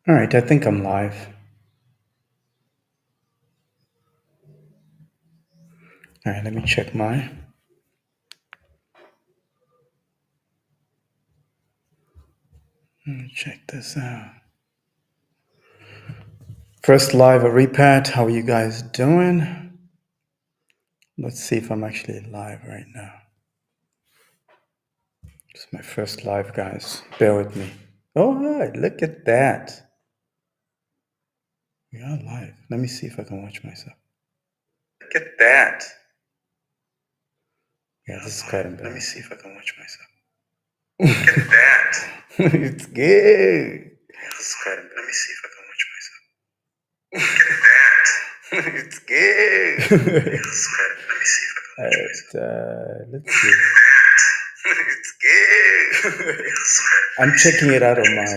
All right, I think I'm live. All right, let me check Let me check this out. First live at Repat. How are you guys doing? Let's see if I'm actually live right now. It's my first live, guys. Bear with me. All right, look at that. We are live. Let me see if I can watch myself. Look at that. Yeah, this is quite embarrassing. Let me see if I can watch myself. Look at that. It's good. Yeah, this is quite embarrassing. Let me see if I can watch myself. Look at that. It's good. Yeah, this is quite. Let me see if I can watch myself. Let's see. It's good. I'm checking it out on my.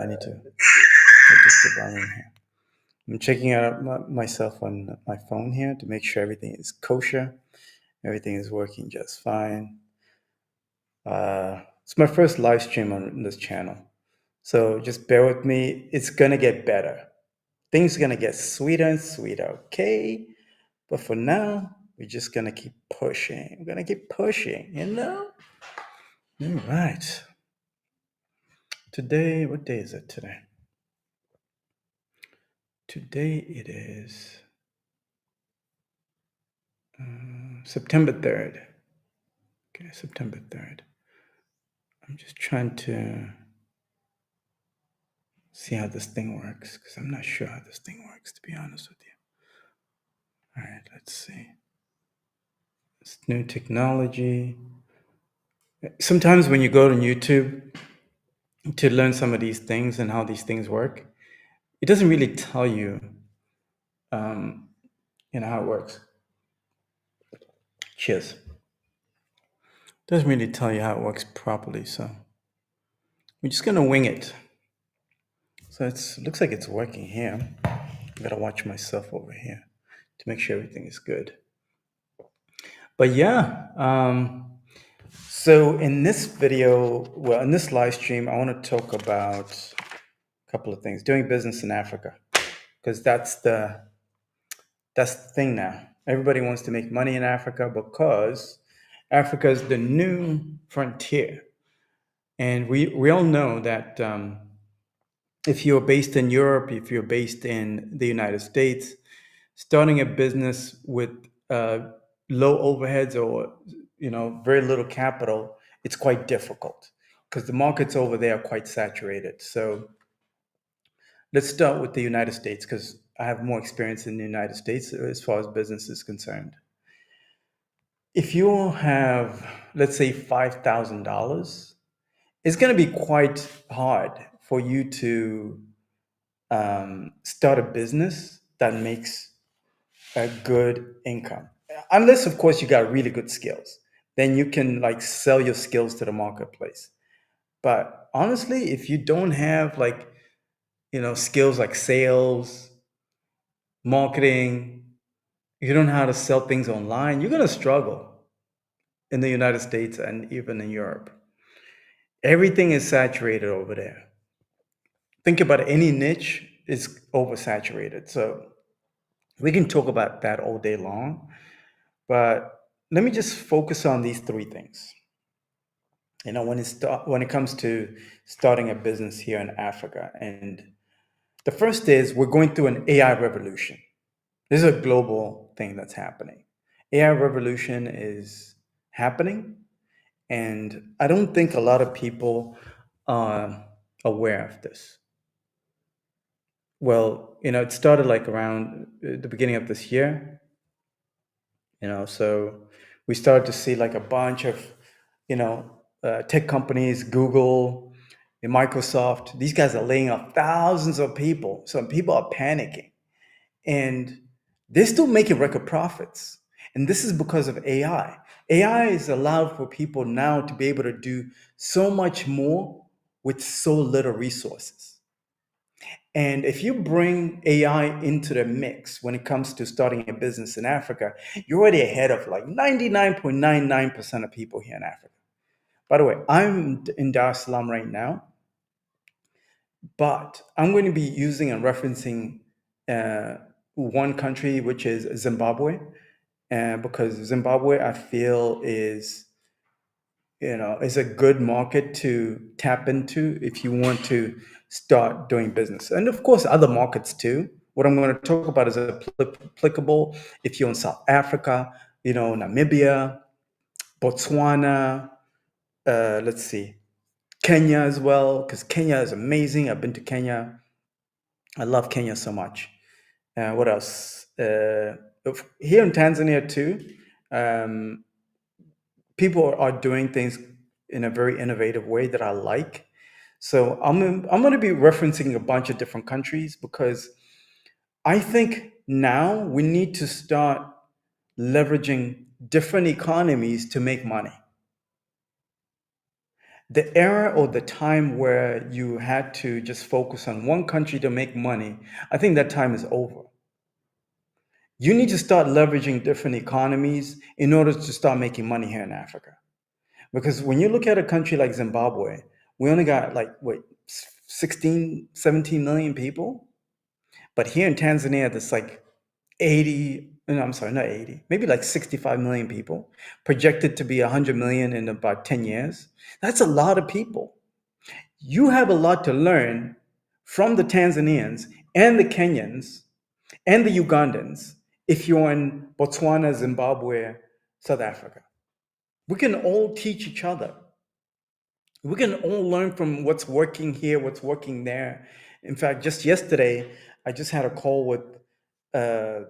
I need to adjust the volume here. I'm checking out myself on my phone here to make sure everything is kosher. Everything is working just fine. It's my first live stream on this channel. So just bear with me. It's going to get better. Things are going to get sweeter and sweeter, okay? But for now, we're just going to keep pushing. We're going to keep pushing, you know? All right. Today, what day is it today? Today it is September 3rd. Okay, September 3rd. I'm just trying to see how this thing works because I'm not sure how this thing works, to be honest with you. All right, let's see. It's new technology. Sometimes when you go on YouTube to learn some of these things and how these things work, it doesn't really tell you, how it works. Cheers. Doesn't really tell you how it works properly, so we're just gonna wing it. So it looks like it's working here. I gotta watch myself over here to make sure everything is good. But yeah, so in this video, well, in this live stream, I want to talk about a couple of things. Doing business in Africa, because that's the thing now. Everybody wants to make money in Africa because Africa is the new frontier, and we all know that if you're based in Europe, if you're based in the United States, starting a business with low overheads or very little capital, it's quite difficult because the markets over there are quite saturated. So let's start with the United States because I have more experience in the United States as far as business is concerned. If you have, let's say, $5,000, it's going to be quite hard for you to start a business that makes a good income. Unless, of course, you got really good skills. Then you can like sell your skills to the marketplace. But honestly, if you don't have skills like sales, marketing, you don't know how to sell things online, you're going to struggle in the United States and even in Europe. Everything is saturated over there. Think about any niche is oversaturated. So we can talk about that all day long, but let me just focus on these three things. When it comes to starting a business here in Africa, and the first is we're going through an AI revolution. This is a global thing that's happening. AI revolution is happening, and I don't think a lot of people are aware of this. Well, it started like around the beginning of this year, so we started to see like a bunch of, tech companies, Google, and Microsoft. These guys are laying off thousands of people. Some people are panicking, and they're still making record profits. And this is because of AI. AI is allowed for people now to be able to do so much more with so little resources. And if you bring AI into the mix when it comes to starting a business in Africa, you're already ahead of like 99.99% of people here in Africa. By the way, I'm in Dar es Salaam right now. But I'm going to be using and referencing one country, which is Zimbabwe, because Zimbabwe, I feel, is a good market to tap into if you want to start doing business. And of course, other markets too. What I'm going to talk about is applicable if you're in South Africa, Namibia, Botswana, let's see, Kenya as well, because Kenya is amazing. I've been to Kenya. I love Kenya so much. What else? Here in Tanzania too, um, people are doing things in a very innovative way that I like. So I'm going to be referencing a bunch of different countries because I think now we need to start leveraging different economies to make money. The era or the time where you had to just focus on one country to make money, I think that time is over. You need to start leveraging different economies in order to start making money here in Africa. Because when you look at a country like Zimbabwe, we only got like, 16, 17 million people. But here in Tanzania, there's like 80, no, I'm sorry, not 80, maybe like 65 million people, projected to be 100 million in about 10 years. That's a lot of people. You have a lot to learn from the Tanzanians and the Kenyans and the Ugandans if you're in Botswana, Zimbabwe, South Africa. We can all teach each other. We can all learn from what's working here, what's working there. In fact, just yesterday, I just had a call with, uh,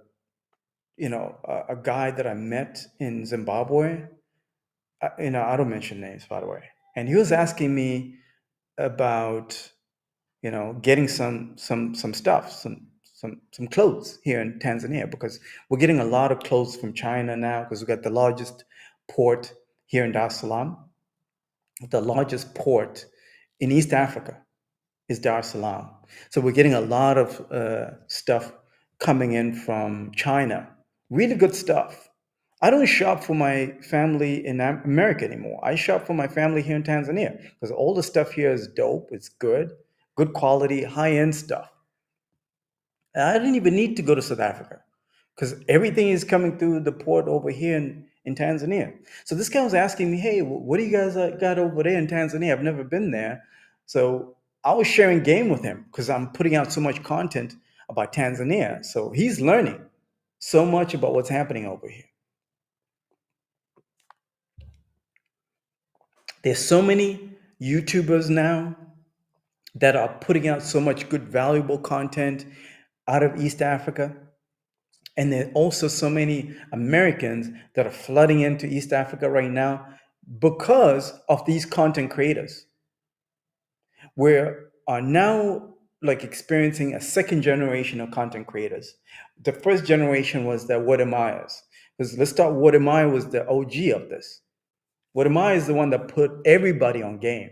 a guy that I met in Zimbabwe. I don't mention names, by the way. And he was asking me about, getting some stuff, some clothes here in Tanzania because we're getting a lot of clothes from China now because we got the largest port here in Dar es Salaam. The largest port in East Africa is Dar es Salaam. So we're getting a lot of stuff coming in from China. Really good stuff. I don't shop for my family in America anymore. I shop for my family here in Tanzania because all the stuff here is dope. It's good quality, high end stuff. And I didn't even need to go to South Africa because everything is coming through the port over here in Tanzania. So this guy was asking me, hey, what do you guys got over there in Tanzania? I've never been there. So I was sharing game with him because I'm putting out so much content about Tanzania. So he's learning so much about what's happening over here. There's so many YouTubers now that are putting out so much good, valuable content out of East Africa. And there are also so many Americans that are flooding into East Africa right now because of these content creators. We are now like experiencing a second generation of content creators. The first generation was the Wode Myers. Because let's start, Wode Meyer was the OG of this. Wode Meyer is the one that put everybody on game.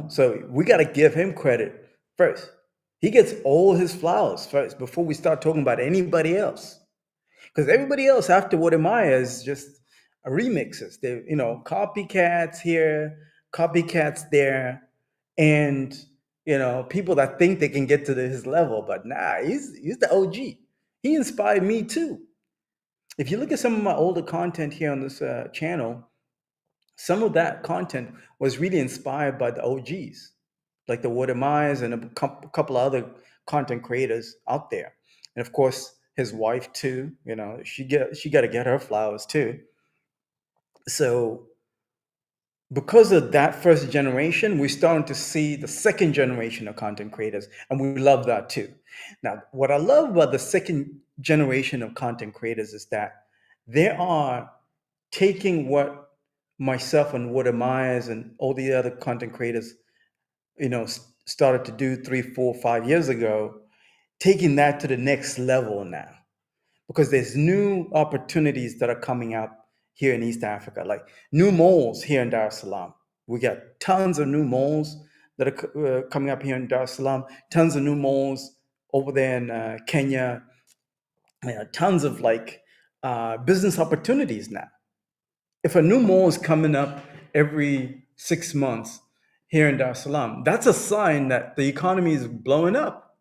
So we got to give him credit first. He gets all his flowers first before we start talking about anybody else. Because everybody else after Wode Meyer is just remixes. They, copycats here, copycats there, and people that think they can get to his level, but nah, he's the OG. He inspired me too. If you look at some of my older content here on this channel, some of that content was really inspired by the OGs, like the Wode Myers and a couple of other content creators out there. And of course, his wife too. She got to get her flowers too. So because of that first generation, we're starting to see the second generation of content creators, and we love that too. Now, what I love about the second generation of content creators is that they are taking what myself and Wode Myers and all the other content creators, started to do 3, 4, 5 years ago, taking that to the next level now. Because there's new opportunities that are coming up here in East Africa, like new malls here in Dar es Salaam. We got tons of new malls that are coming up here in Dar es Salaam, tons of new malls over there in Kenya, tons of business opportunities now. If a new mall is coming up every 6 months here in Dar es Salaam, that's a sign that the economy is blowing up.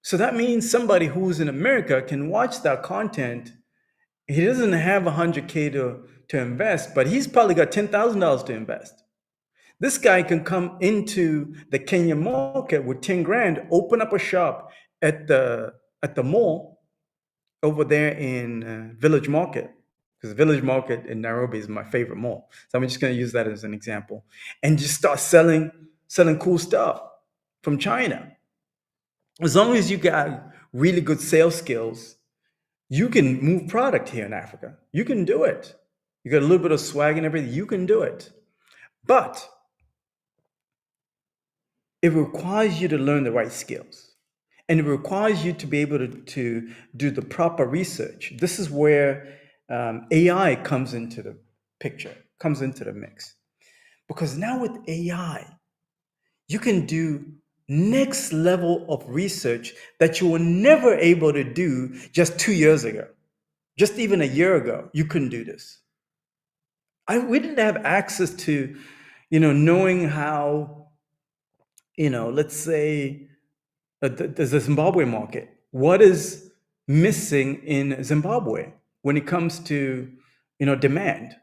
So that means somebody who's in America can watch that content. He doesn't have 100K to invest, but he's probably got $10,000 to invest. This guy can come into the Kenya market with 10 grand, open up a shop at the mall over there in Village Market, because Village Market in Nairobi is my favorite mall. So I'm just going to use that as an example, and just start selling cool stuff from China. As long as you got really good sales skills, you can move product here in Africa. You can do it. You got a little bit of swag and everything. You can do it, but it requires you to learn the right skills, and it requires you to be able to do the proper research. This is where AI comes into the picture, comes into the mix. Because now with AI, you can do next level of research that you were never able to do just 2 years ago. Just even a year ago, you couldn't do this. We didn't have access to, knowing how, let's say, the Zimbabwe market. What is missing in Zimbabwe when it comes to, demand?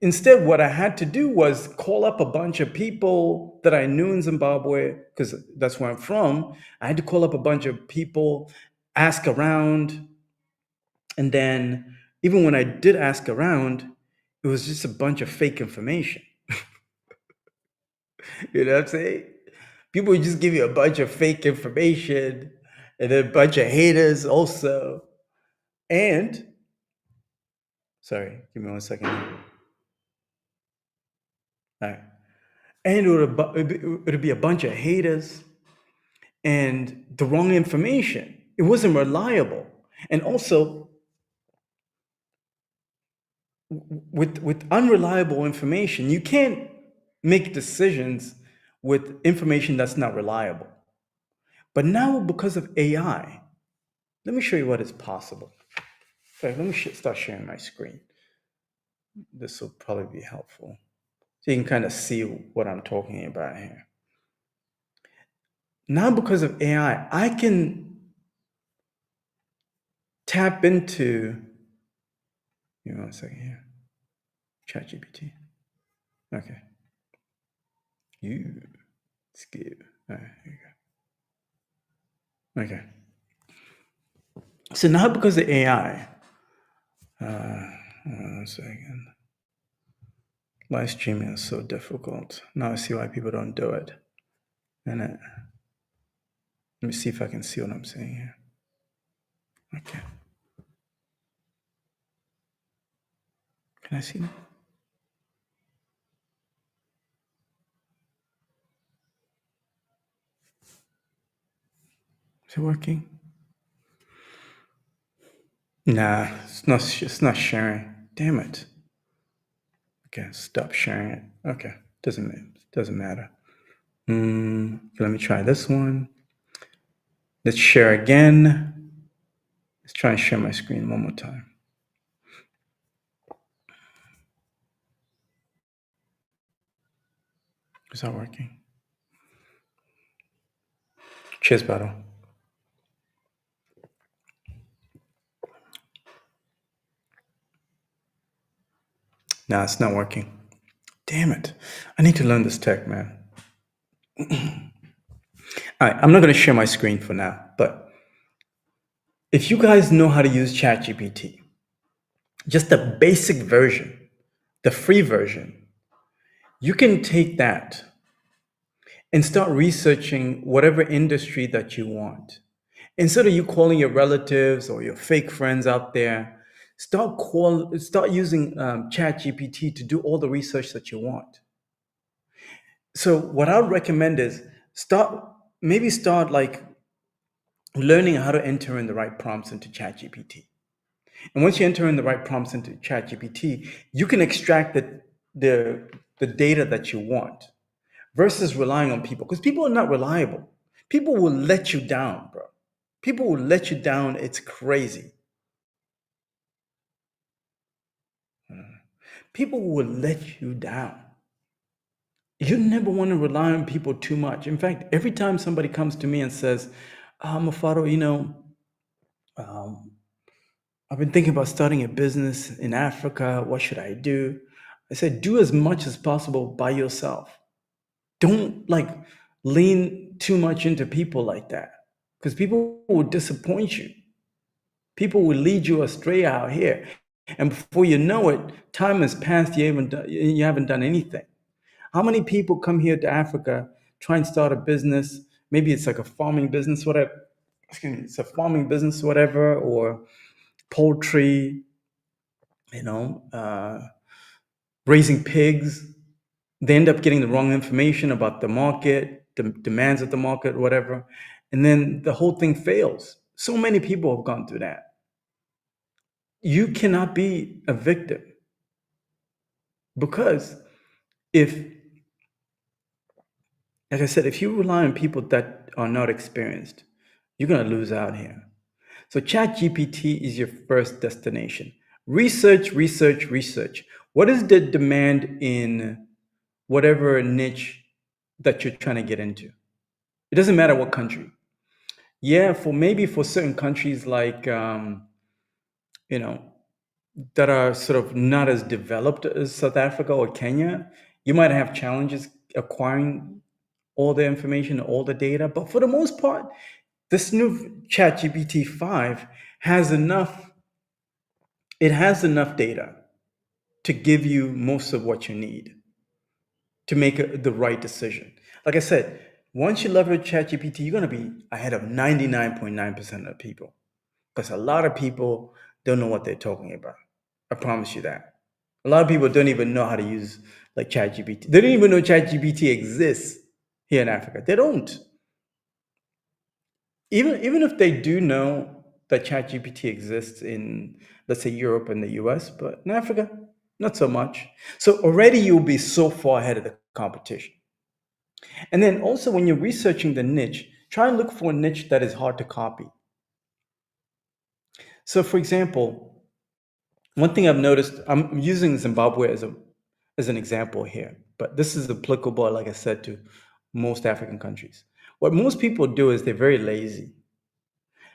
Instead, what I had to do was call up a bunch of people that I knew in Zimbabwe, because that's where I'm from. I had to call up a bunch of people, ask around, and then even when I did ask around, it was just a bunch of fake information. You know what I'm saying? People would just give you a bunch of fake information and then a bunch of haters also. And, sorry, give me 1 second. All right. And it would be a bunch of haters and the wrong information. It wasn't reliable. And also, with unreliable information, you can't make decisions with information that's not reliable. But now, because of AI, let me show you what is possible. Okay, let me start sharing my screen. This will probably be helpful, so you can kind of see what I'm talking about here. Now, because of AI, I can tap into, give me 1 second here, ChatGPT. Okay. Skip. All right, here you go. Okay. So now, because of AI, 1 second. Live streaming is so difficult. Now I see why people don't do it. And let me see if I can see what I'm saying here. Okay. Can I see that? Is it working? Nah, it's not sharing. Damn it. Okay, stop sharing it. Okay, doesn't matter. Let me try this one. Let's share again. Let's try and share my screen one more time. Is that working? Cheers, battle. Nah, it's not working. Damn it. I need to learn this tech, man. All right, I'm not going to share my screen for now, but if you guys know how to use ChatGPT, just the basic version, the free version, you can take that and start researching whatever industry that you want. Instead of you calling your relatives or your fake friends out there, start using ChatGPT to do all the research that you want. So what I would recommend is start like learning how to enter in the right prompts into ChatGPT. And once you enter in the right prompts into ChatGPT, you can extract the data that you want versus relying on people, because people are not reliable. People will let you down, bro. People will let you down. It's crazy. People will let you down. You never want to rely on people too much. In fact, every time somebody comes to me and says, Mafado, um, I've been thinking about starting a business in Africa. What should I do? I said, do as much as possible by yourself. Don't like lean too much into people like that, because people will disappoint you. People will lead you astray out here. And before you know it, time has passed. You haven't done anything. How many people come here to Africa, try and start a business? Maybe it's like a farming business, whatever. Excuse me, it's a farming business, whatever, or poultry, you know, raising pigs. They end up getting the wrong information about the market, the demands of the market, whatever. And then the whole thing fails. So many people have gone through that. You cannot be a victim, because if, like I said, if you rely on people that are not experienced, you're going to lose out here. So ChatGPT is your first destination. Research, research, research. What is the demand in whatever niche that you're trying to get into? It doesn't matter what country. Yeah, for certain countries like you know that are sort of not as developed as South Africa or Kenya, you might have challenges acquiring all the information, all the data. But for the most part, this new ChatGPT 5 has enough, it has enough data to give you most of what you need to make the right decision. Like I said, once you leverage ChatGPT, you're going to be ahead of 99.9% of people, because a lot of people don't know what they're talking about. I promise you that. A lot of people don't even know how to use like ChatGPT. They don't even know ChatGPT exists here in Africa. They don't. Even if they do know that ChatGPT exists in, let's say, Europe and the US, but in Africa, not so much. So already you'll be so far ahead of the competition. And then also, when you're researching the niche, try and look for a niche that is hard to copy. So, for example, one thing I've noticed, I'm using Zimbabwe as an example here, but this is applicable, like I said, to most African countries. What most people do is they're very lazy.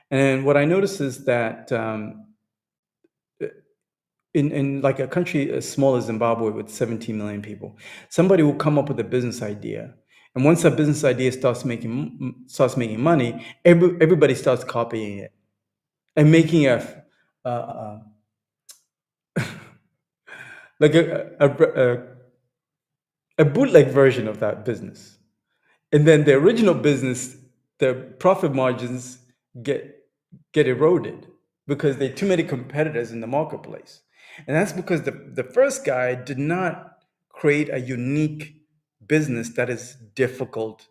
And what I notice is that in like a country as small as Zimbabwe with 17 million people, somebody will come up with a business idea. And once that business idea starts making money, everybody starts copying it and making uh, uh, like a bootleg version of that business. And then the original business, the profit margins get eroded because there are too many competitors in the marketplace. And that's because the first guy did not create a unique business that is difficult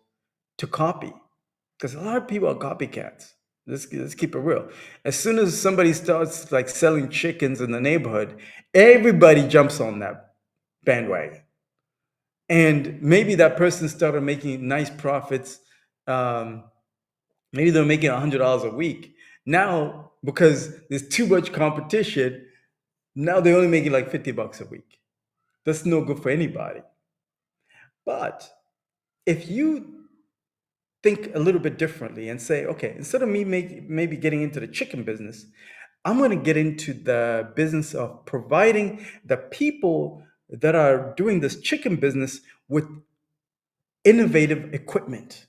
to copy. Because a lot of people are copycats. Let's keep it real. As soon as somebody starts like selling chickens in the neighborhood, everybody jumps on that bandwagon. And maybe that person started making nice profits. Maybe they're making $100 a week. Now, because there's too much competition, now they're only making like $50 a week. That's no good for anybody. But if you think a little bit differently and say, okay, instead of me maybe getting into the chicken business, I'm going to get into the business of providing the people that are doing this chicken business with innovative equipment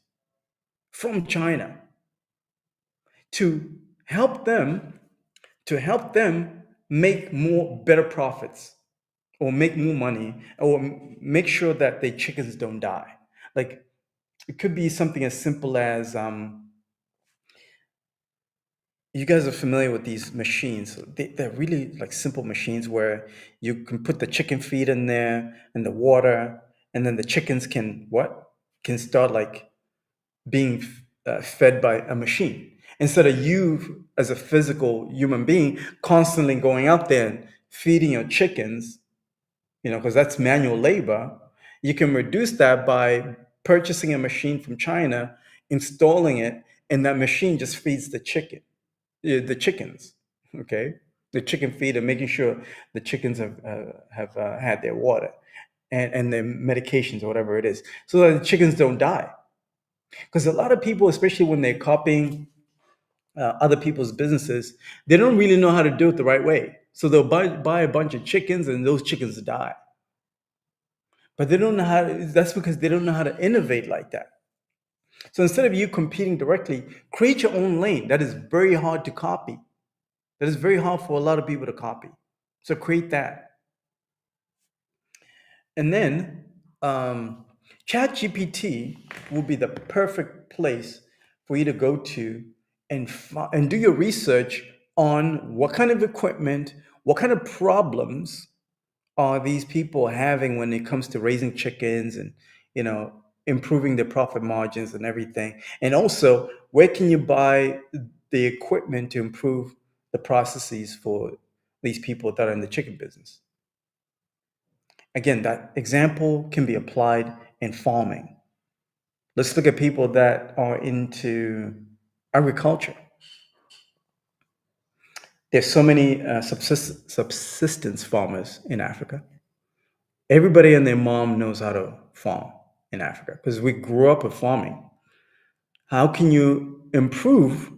from China to help them make better profits, or make more money, or make sure that their chickens don't die. Like, it could be something as simple as you guys are familiar with these machines. They're really like simple machines where you can put the chicken feed in there and the water, and then the chickens can start like being fed by a machine, instead of you as a physical human being constantly going out there and feeding your chickens, because that's manual labor. You can reduce that by purchasing a machine from China, installing it, and that machine just feeds the chickens. Okay, the chicken feed, and making sure the chickens have had their water. and the medications or whatever it is, so that the chickens don't die. Because a lot of people, especially when they're copying other people's businesses, they don't really know how to do it the right way. So they'll buy a bunch of chickens and those chickens die. But they don't know how to, that's because they don't know how to innovate like that. So instead of you competing directly, create your own lane. That is very hard to copy. That is very hard for a lot of people to copy. So create that. And then ChatGPT will be the perfect place for you to go to and do your research on what kind of equipment, what kind of problems are these people having when it comes to raising chickens and, you know, improving their profit margins and everything. And also, where can you buy the equipment to improve the processes for these people that are in the chicken business? Again, that example can be applied in farming. Let's look at people that are into agriculture. There's so many subsistence farmers in Africa. Everybody and their mom knows how to farm in Africa because we grew up with farming. How can you improve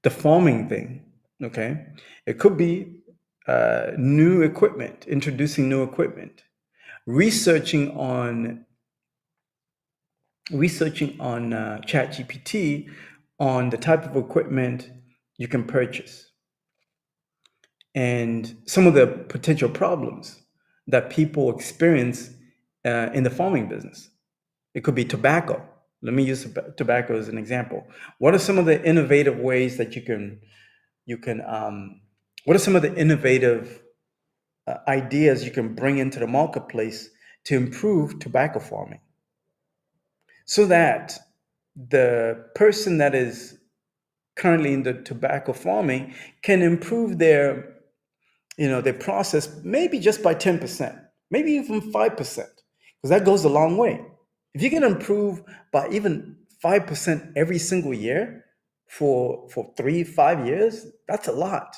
the farming thing? Okay, it could be new equipment, introducing new equipment, researching on ChatGPT on the type of equipment you can purchase and some of the potential problems that people experience in the farming business. It could be tobacco. Let me use tobacco as an example. What are some of the innovative ways that what are some of the innovative ideas you can bring into the marketplace to improve tobacco farming so that the person that is currently in the tobacco farming can improve their process maybe just by 10%, maybe even 5%, because that goes a long way. If you can improve by even 5% every single year for 3, 5 years, that's a lot.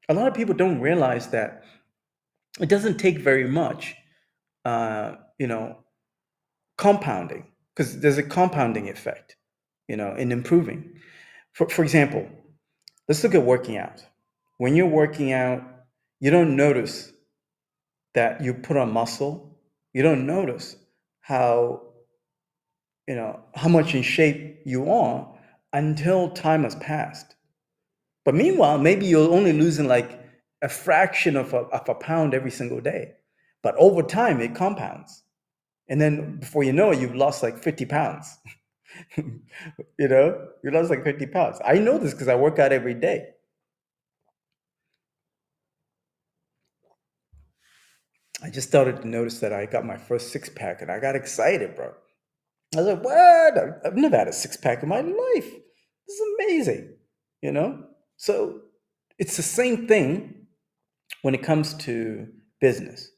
A lot of people don't realize that it doesn't take very much, uh, you know, compounding, because there's a compounding effect, in improving. For example, let's look at working out. When you're working out, you don't notice that you put on muscle. You don't notice how how much in shape you are until time has passed. But meanwhile, maybe you're only losing like a fraction of a pound every single day. But over time, it compounds. And then before you know it, you've lost like 50 pounds. You lost like 50 pounds. I know this because I work out every day. I just started to notice that I got my first six pack and I got excited, bro. I was like, what? I've never had a six pack in my life. This is amazing. You know? So it's the same thing when it comes to business.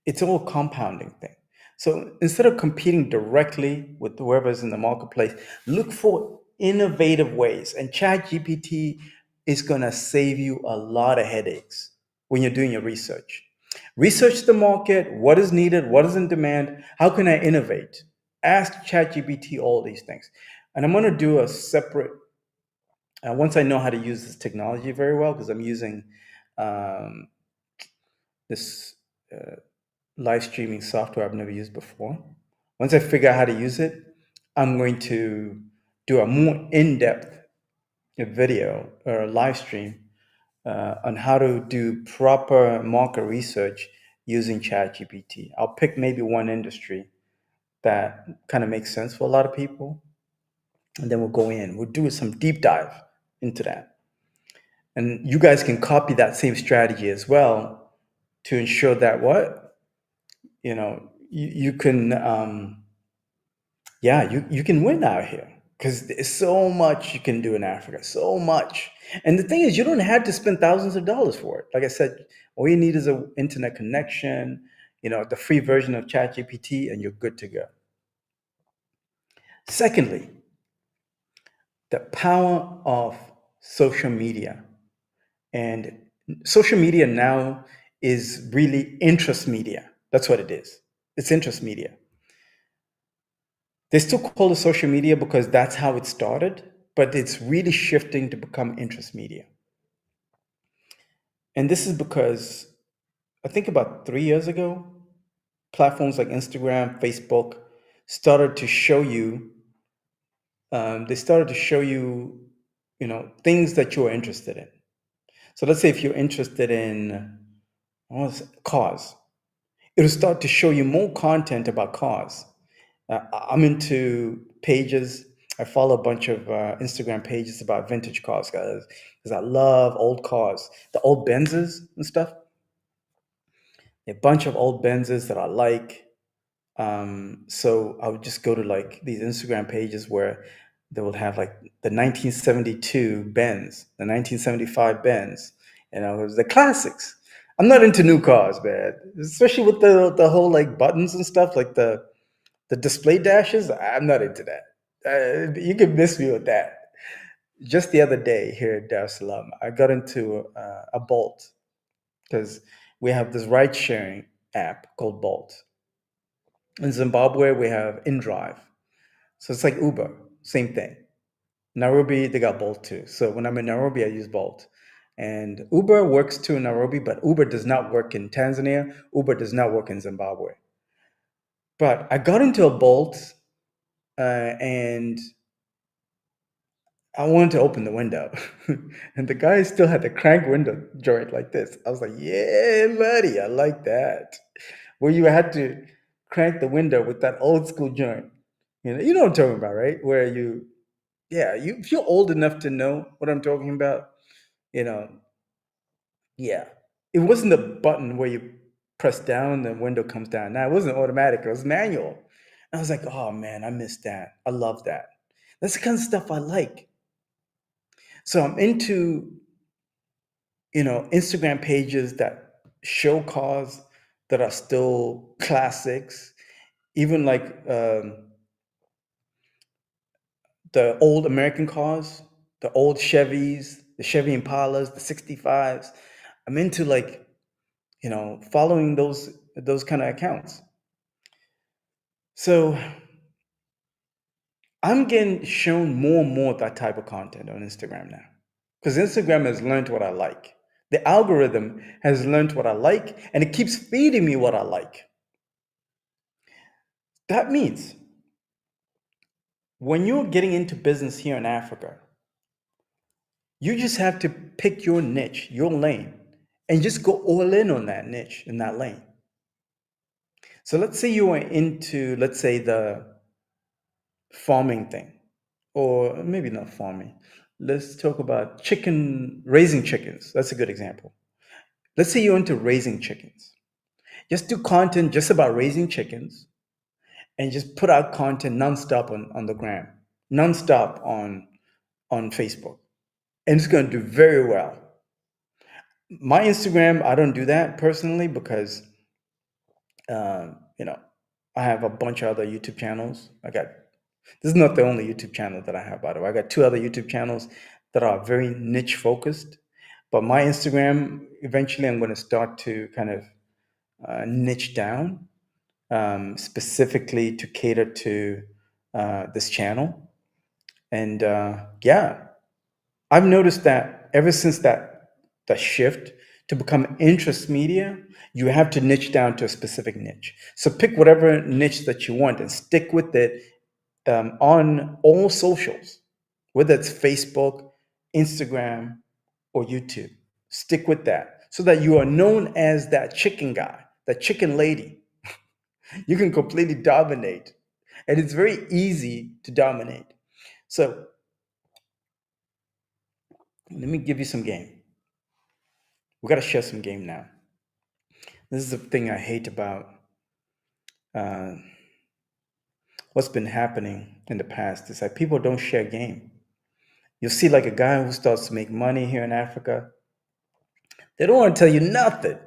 It's all a compounding thing. So instead of competing directly with whoever's in the marketplace, look for innovative ways. And ChatGPT is going to save you a lot of headaches when you're doing your research. Research the market, what is needed, what is in demand, how can I innovate? Ask ChatGPT all these things. And I'm going to do a separate, once I know how to use this technology very well, because I'm using um, this live streaming software I've never used before. Once I figure out how to use it, I'm going to do a more in-depth video or a live stream on how to do proper market research using ChatGPT. I'll pick maybe one industry that kind of makes sense for a lot of people, and then we'll go in. We'll do some deep dive into that. And you guys can copy that same strategy as well to ensure that you can you can win out here because there's so much you can do in Africa, so much. And the thing is, you don't have to spend thousands of dollars for it. Like I said, all you need is an internet connection, the free version of ChatGPT, and you're good to go. Secondly, the power of social media. And social media now is really interest media. That's what it is. It's interest media. They still call it social media because that's how it started, but it's really shifting to become interest media. And this is because I think about 3 years ago, platforms like Instagram, Facebook started to show you, they started to show you, things that you're interested in. So let's say if you're interested in cars, it'll start to show you more content about cars. I'm into pages. I follow a bunch of Instagram pages about vintage cars, guys, because I love old cars, the old Benzes and stuff. A bunch of old Benzes that I like. So I would just go to like these Instagram pages where they would have like the 1972 Benz, the 1975 Benz, it was the classics. I'm not into new cars, man, especially with the whole like buttons and stuff, like the display dashes. I'm not into that. You can miss me with that. Just the other day here in Dar es Salaam, I got into a Bolt because we have this ride sharing app called Bolt. In Zimbabwe, we have InDrive. So it's like Uber, same thing. Nairobi, they got Bolt too. So when I'm in Nairobi, I use Bolt. And Uber works too in Nairobi, but Uber does not work in Tanzania. Uber does not work in Zimbabwe. But I got into a Bolt and I wanted to open the window. And the guy still had the crank window joint like this. I was like, yeah, buddy, I like that. Where you had to crank the window with that old school joint. You know what I'm talking about, right? Where if you're old enough to know what I'm talking about, you know, yeah. It wasn't a button where you press down, the window comes down. Now it wasn't automatic, it was manual. And I was like, oh man, I missed that. I love that. That's the kind of stuff I like. So I'm into, Instagram pages that show cars that are still classics, even like the old American cars, the old Chevys, the Chevy Impalas, the 65s. I'm into like, following those kind of accounts. So I'm getting shown more and more of that type of content on Instagram now. Because Instagram has learned what I like. The algorithm has learned what I like, and it keeps feeding me what I like. That means when you're getting into business here in Africa, you just have to pick your niche, your lane, and just go all in on that niche in that lane. So let's say you are into, let's say, the farming thing, or maybe not farming. Let's talk about raising chickens. That's a good example. Let's say you're into raising chickens. Just do content just about raising chickens and just put out content nonstop on the gram, nonstop on Facebook. And it's going to do very well. My Instagram, I don't do that personally because, you know, I have a bunch of other YouTube channels. This is not the only YouTube channel that I have, by the way. I got two other YouTube channels that are very niche focused. But my Instagram, eventually, I'm going to start to kind of niche down, specifically to cater to this channel. And yeah, I've noticed that ever since that shift to become interest media, you have to niche down to a specific niche. So pick whatever niche that you want and stick with it on all socials, whether it's Facebook, Instagram, or YouTube. Stick with that so that you are known as that chicken guy, that chicken lady. You can completely dominate, and it's very easy to dominate. So let me give you some game. We got to share some game now. This is the thing I hate about uh, what's been happening in the past. Is that people don't share game. You'll see like a guy who starts to make money here in Africa. They don't want to tell you nothing.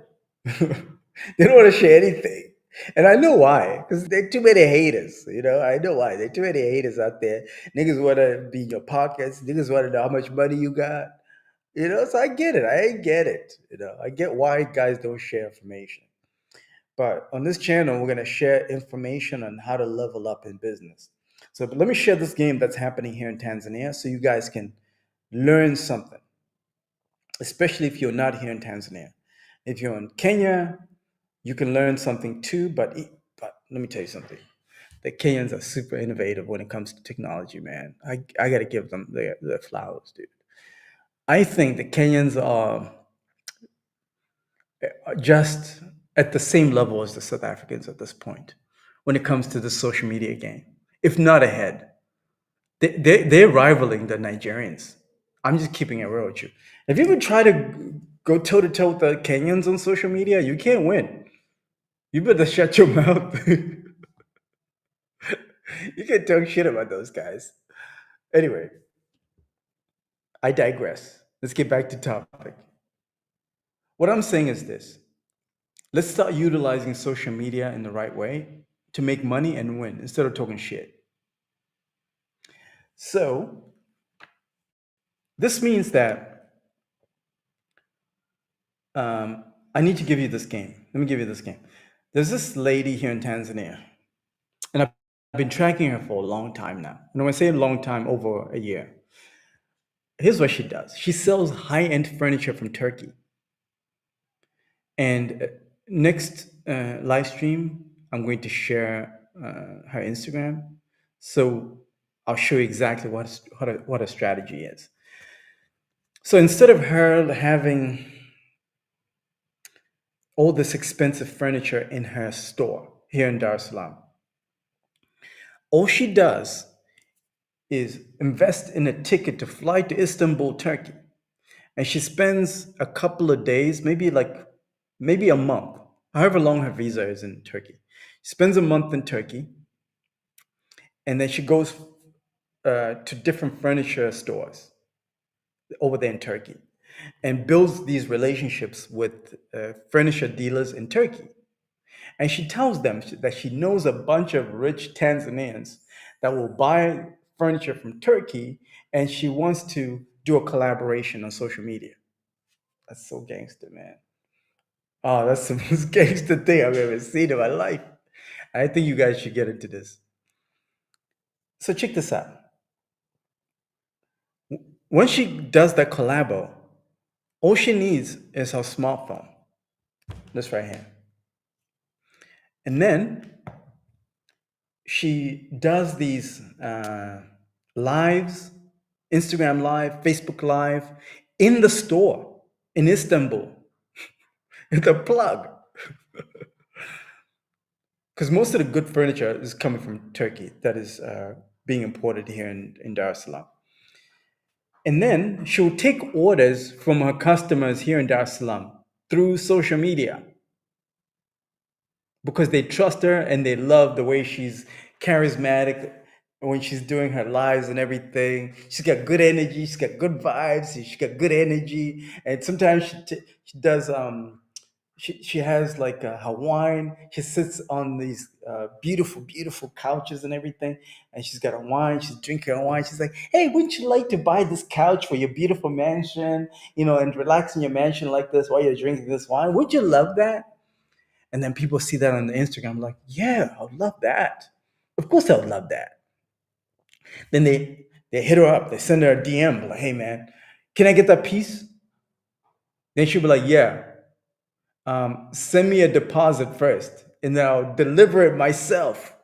They don't want to share anything. And I know why, because there are too many haters. I know why. There are too many haters out there. Niggas want to be in your pockets. Niggas want to know how much money you got. So I get it. I get it. I get why guys don't share information. But on this channel, we're going to share information on how to level up in business. So let me share this game that's happening here in Tanzania so you guys can learn something, especially if you're not here in Tanzania. If you're in Kenya, you can learn something too, but let me tell you something. The Kenyans are super innovative when it comes to technology, man. I got to give them their flowers, dude. I think the Kenyans are just at the same level as the South Africans at this point when it comes to the social media game, if not ahead. They're rivaling the Nigerians. I'm just keeping it real with you. If you ever try to go toe to toe with the Kenyans on social media, you can't win. You better shut your mouth. You can talk shit about those guys. Anyway, I digress. Let's get back to topic. What I'm saying is this. Let's start utilizing social media in the right way to make money and win instead of talking shit. So, this means that I need to give you this game. Let me give you this game. There's this lady here in Tanzania, and I've been tracking her for a long time now. And when I say a long time, over a year. Here's what she does. She sells high-end furniture from Turkey. And next live stream, I'm going to share her Instagram. So I'll show you exactly what a strategy is. So instead of her having all this expensive furniture in her store here in Dar es Salaam, all she does is invest in a ticket to fly to Istanbul, Turkey. And she spends a couple of days, maybe a month, however long her visa is in Turkey. She spends a month in Turkey, and then she goes to different furniture stores over there in Turkey and builds these relationships with furniture dealers in Turkey. And she tells them that she knows a bunch of rich Tanzanians that will buy furniture from Turkey, and she wants to do a collaboration on social media. That's so gangster, man. Oh, that's the most gangster thing I've ever seen in my life. I think you guys should get into this. So check this out. When she does that collabo, all she needs is her smartphone. This right here. And then she does these lives, Instagram Live, Facebook Live, in the store in Istanbul. It's a plug. Because most of the good furniture is coming from Turkey that is being imported here in Dar es Salaam. And then she'll take orders from her customers here in Dar es Salaam through social media because they trust her and they love the way she's charismatic when she's doing her lives and everything. She's got good energy. She's got good vibes. She's got good energy. And sometimes she does she has like her wine. She sits on these beautiful couches and everything, and she's got her wine. She's drinking her wine. She's like, "Hey, wouldn't you like to buy this couch for your beautiful mansion? And relax in your mansion like this while you're drinking this wine? Would you love that?" And then people see that on the Instagram, like, "Yeah, I would love that. Of course, I would love that." Then they hit her up. They send her a DM, like, "Hey, man, can I get that piece?" Then she'll be like, "Yeah. Send me a deposit first, and then I'll deliver it myself."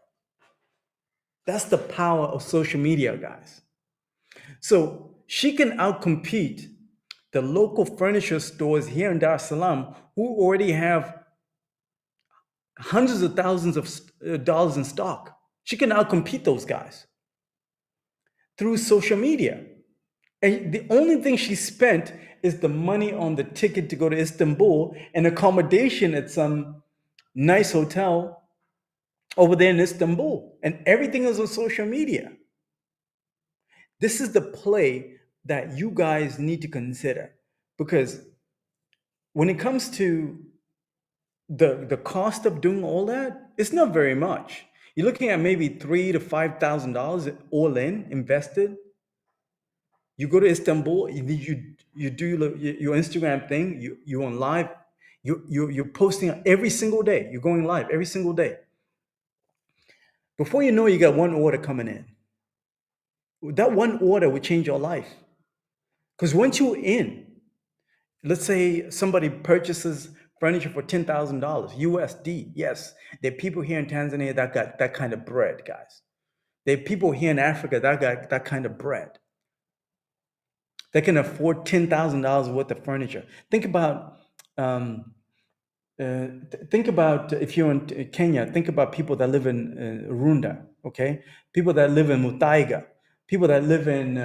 That's the power of social media, guys. So she can outcompete the local furniture stores here in Dar es Salaam who already have hundreds of thousands of dollars in stock. She can outcompete those guys through social media. And the only thing she spent is the money on the ticket to go to Istanbul and accommodation at some nice hotel over there in Istanbul. And everything is on social media. This is the play that you guys need to consider, because when it comes to the cost of doing all that, it's not very much. You're looking at maybe $3,000 to $5,000 all in invested. You go to Istanbul, you do your Instagram thing, you on live, You're posting every single day. You're going live every single day. Before you know, you got one order coming in. That one order will change your life. Because once you're in, let's say somebody purchases furniture for $10,000 USD. Yes, there are people here in Tanzania that got that kind of bread, guys. There are people here in Africa that got that kind of bread. They can afford $10,000 worth of furniture. Think about think about if you're in Kenya, think about people that live in Runda, okay? People that live in Mutaiga, people that live in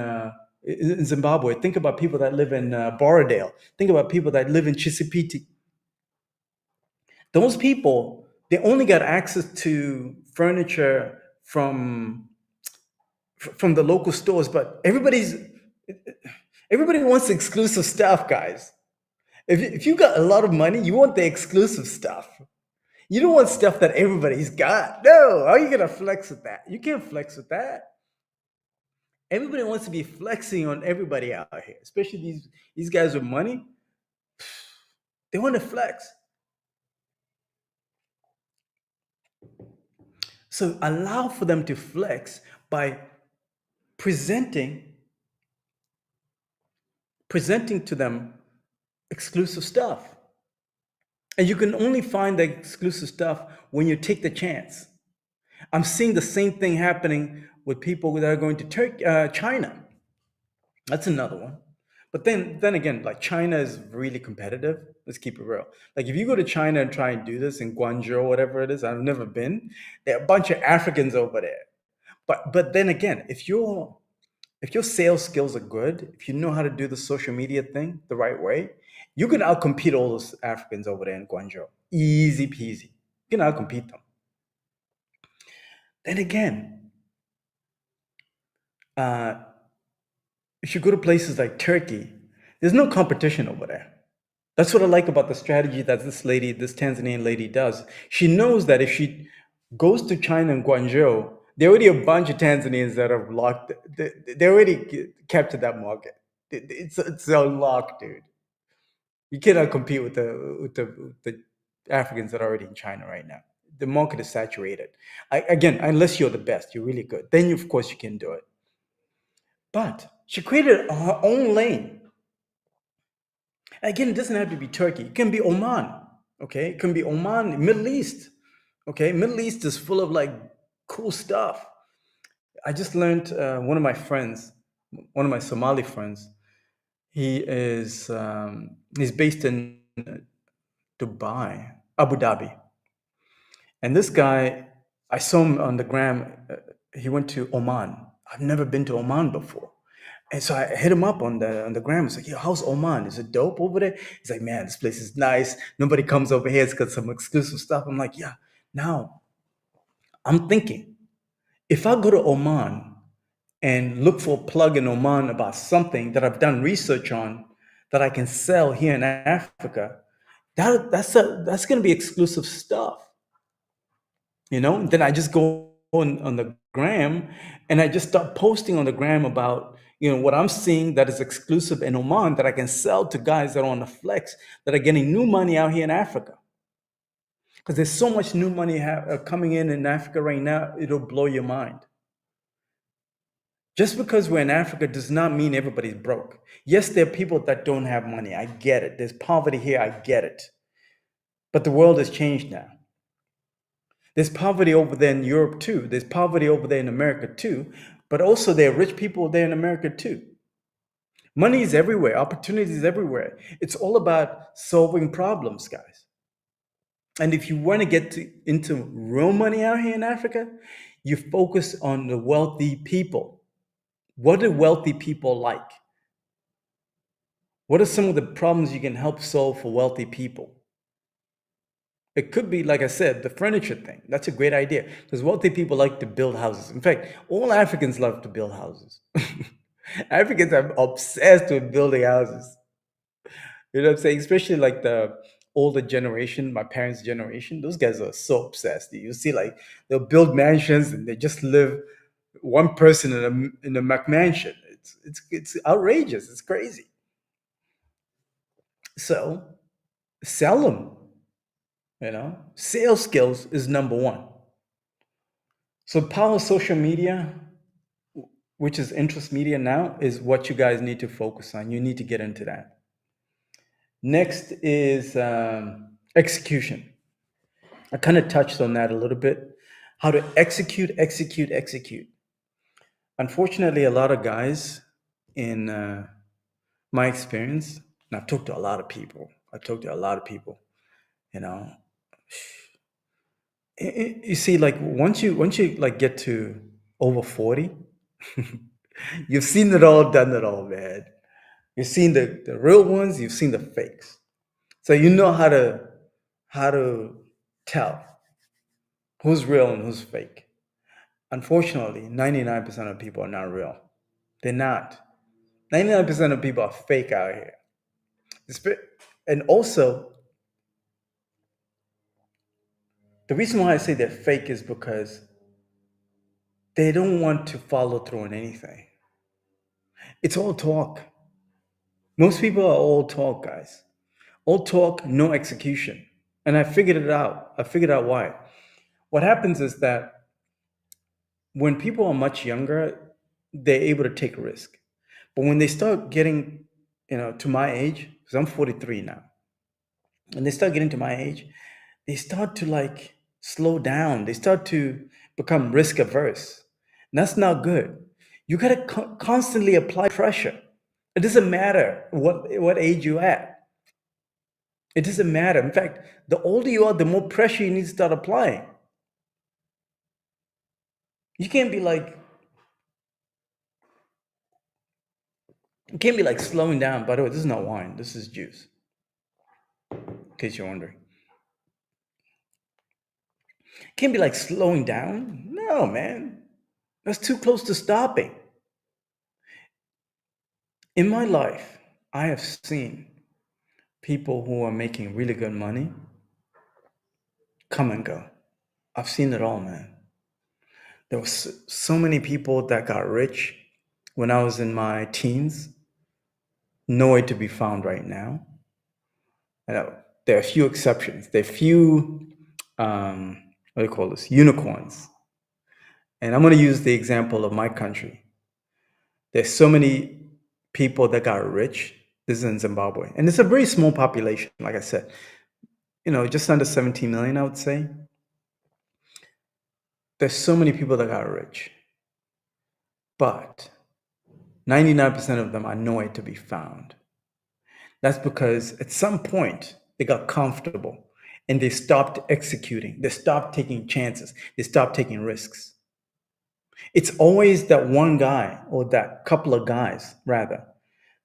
Zimbabwe. Think about people that live in Borodale. Think about people that live in Chisipiti. Those people, they only got access to furniture from the local stores, but everybody wants exclusive stuff, guys. If you got a lot of money, you want the exclusive stuff. You don't want stuff that everybody's got. No, how are you gonna flex with that? You can't flex with that. Everybody wants to be flexing on everybody out here, especially these guys with money. They want to flex. So allow for them to flex by presenting to them exclusive stuff. And you can only find the exclusive stuff when you take the chance. I'm seeing the same thing happening with people that are going to China. That's another one. But then again, like China is really competitive. Let's keep it real. Like if you go to China and try and do this in Guangzhou, whatever it is, I've never been. There are a bunch of Africans over there. But then again, if your sales skills are good, if you know how to do the social media thing the right way, you can outcompete all those Africans over there in Guangzhou. Easy peasy. You can outcompete them. Then again, if you go to places like Turkey, there's no competition over there. That's what I like about the strategy that this Tanzanian lady does. She knows that if she goes to China and Guangzhou, there are already a bunch of Tanzanians that have locked. They already captured that market. It's unlocked, dude. You cannot compete with the Africans that are already in China right now. The market is saturated. Again, unless you're the best, you're really good. Then, of course, you can do it. But she created her own lane. Again, it doesn't have to be Turkey. It can be Oman. Okay, it can be Oman, Middle East. Okay, Middle East is full of like cool stuff. I just learned one of my friends, one of my Somali friends. He's based in Dubai, Abu Dhabi, and this guy, I saw him on the gram. He went to Oman. I've never been to Oman before. And so I hit him up on the gram. It's like, yo, how's Oman? Is it dope over there? He's like, man, this place is nice. Nobody comes over here. It's got some exclusive stuff. I'm like, yeah. Now, I'm thinking, if I go to Oman and look for a plug in Oman about something that I've done research on that I can sell here in Africa, that's going to be exclusive stuff. Then I just go on the gram and I just start posting on the gram about what I'm seeing that is exclusive in Oman that I can sell to guys that are on the flex that are getting new money out here in Africa. Because there's so much new money coming in Africa right now, it'll blow your mind. Just because we're in Africa does not mean everybody's broke. Yes, there are people that don't have money. I get it. There's poverty here. I get it. But the world has changed now. There's poverty over there in Europe too. There's poverty over there in America too. But also there are rich people there in America too. Money is everywhere. Opportunity is everywhere. It's all about solving problems, guys. And if you want to get into real money out here in Africa, you focus on the wealthy people. What do wealthy people like? What are some of the problems you can help solve for wealthy people? It could be, like I said, the furniture thing. That's a great idea because wealthy people like to build houses. In fact, all Africans love to build houses. Africans are obsessed with building houses. You know what I'm saying? Especially like the older generation, my parents' generation, those guys are so obsessed. You see, like they'll build mansions and they just live one person in a McMansion. It's outrageous. It's crazy. So Sell them. Sales skills is number one. So power of social media, which is interest media now, is what you guys need to focus on. You need to get into that. Next is execution. I kind of touched on that a little bit. How to execute, execute, execute. Unfortunately, a lot of guys in my experience, and I've talked to a lot of people. You know, you see, like once you like get to over 40, you've seen it all, done it all, man. You've seen the real ones, you've seen the fakes. So you know how to tell who's real and who's fake. Unfortunately, 99% of people are not real. They're not. 99% of people are fake out here. And also, the reason why I say they're fake is because they don't want to follow through on anything. It's all talk. Most people are all talk, guys. All talk, no execution. And I figured it out. I figured out why. What happens is that when people are much younger, they're able to take risk. But when they start getting, to my age, because I'm 43 now, and they start getting to my age, they start to like slow down. They start to become risk averse. And that's not good. You got to constantly apply pressure. It doesn't matter what age you're at. It doesn't matter. In fact, the older you are, the more pressure you need to start applying. You can't be like slowing down. By the way, this is not wine. This is juice. In case you're wondering. Can't be like slowing down. No, man. That's too close to stopping. In my life, I have seen people who are making really good money come and go. I've seen it all, man. There was so many people that got rich when I was in my teens, nowhere to be found right now. There are a few exceptions. There are few, what do you call this, unicorns. And I'm going to use the example of my country. There's so many people that got rich. This is in Zimbabwe. And it's a very small population, like I said. Just under 17 million, I would say. There's so many people that got rich. But 99% of them are nowhere to be found. That's because at some point they got comfortable and they stopped executing. They stopped taking chances. They stopped taking risks. It's always that one guy or that couple of guys, rather,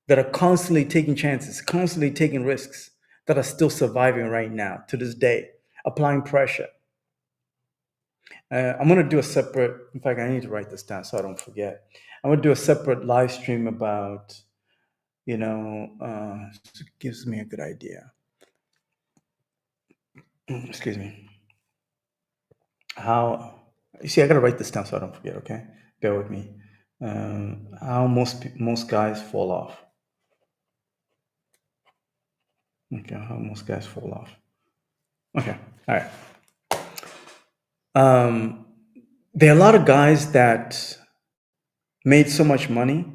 that are constantly taking chances, constantly taking risks, that are still surviving right now to this day, applying pressure. I'm going to do a separate, in fact, I need to write this down so I don't forget. I'm going to do a separate live stream about, it gives me a good idea. Excuse me. You see, I got to write this down so I don't forget, okay? Bear with me. How most guys fall off. Okay, how most guys fall off. Okay, all right. There are a lot of guys that made so much money,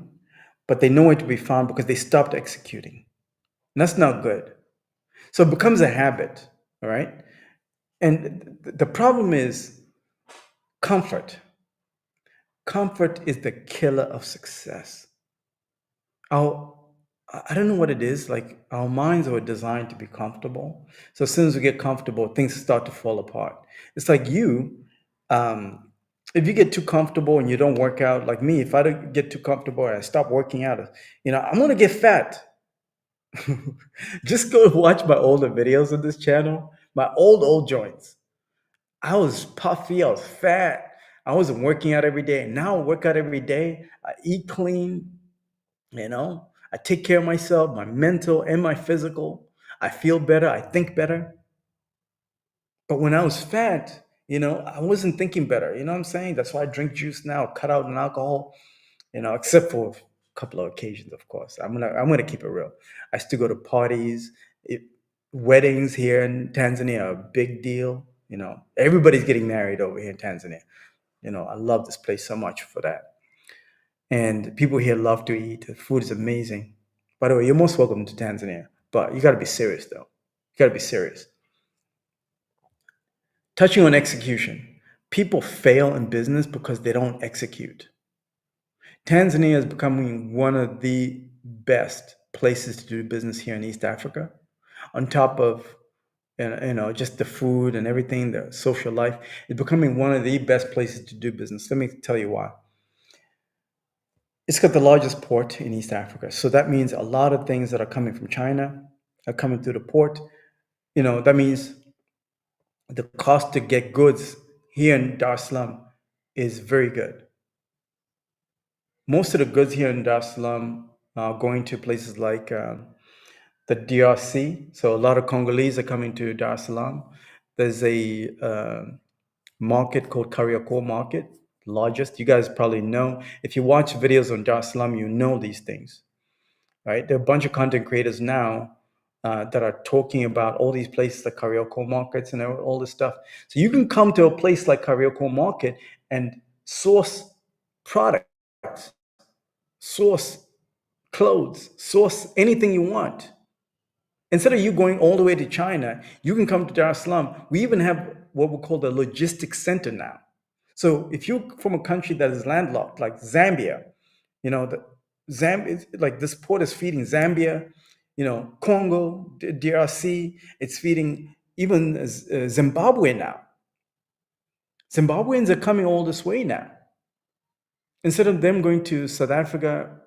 but they know where to be found because they stopped executing. And that's not good. So it becomes a habit, all right? And the problem is comfort. Comfort is the killer of success. I don't know what it is. Like our minds are designed to be comfortable. So as soon as we get comfortable, things start to fall apart. It's like if you get too comfortable and you don't work out, like me, if I don't get too comfortable and I stop working out, I'm gonna get fat. Just go watch my older videos on this channel, my old joints. I was puffy, I was fat, I wasn't working out every day. Now I work out every day, I eat clean, I take care of myself, my mental and my physical. I feel better, I think better. But when I was fat, I wasn't thinking better. You know what I'm saying? That's why I drink juice now, cut out on alcohol, except for a couple of occasions, of course. I'm gonna keep it real. I still go to parties. weddings here in Tanzania are a big deal. Everybody's getting married over here in Tanzania. I love this place so much for that. And people here love to eat. The food is amazing. By the way, you're most welcome to Tanzania, but you got to be serious though. You got to be serious. Touching on execution, people fail in business because they don't execute. Tanzania is becoming one of the best places to do business here in East Africa. On top of just the food and everything, the social life, it's becoming one of the best places to do business. Let me tell you why. It's got the largest port in East Africa. So that means a lot of things that are coming from China are coming through the port. That means the cost to get goods here in Dar es Salaam is very good. Most of the goods here in Dar es Salaam are going to places like the DRC. So a lot of Congolese are coming to Dar es Salaam. There's a market called Kariakor Market, largest. You guys probably know. If you watch videos on Dar es Salaam, you know these things, right? There are a bunch of content creators now that are talking about all these places like Kariakor Markets and all this stuff. So you can come to a place like Kariakor Market and source products, source clothes, source anything you want. Instead of you going all the way to China, you can come to Dar es Salaam. We even have what we call the logistics center now. So if you're from a country that is landlocked, like Zambia, the Zambia, like this port is feeding Zambia, Congo, DRC. It's feeding even Zimbabwe now. Zimbabweans are coming all this way now. Instead of them going to South Africa,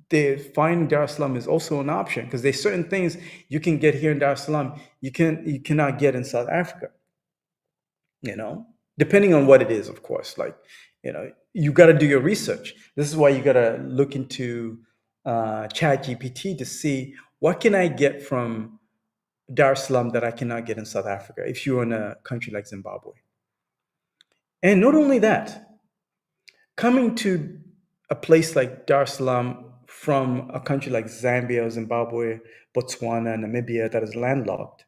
they find Dar es Salaam is also an option because there's certain things you can get here in Dar es Salaam you cannot get in South Africa. Depending on what it is, of course. Like, you got to do your research. This is why you got to look into ChatGPT to see what can I get from Dar es Salaam that I cannot get in South Africa if you're in a country like Zimbabwe. And not only that, coming to a place like Dar es Salaam from a country like Zambia, Zimbabwe, Botswana, Namibia that is landlocked,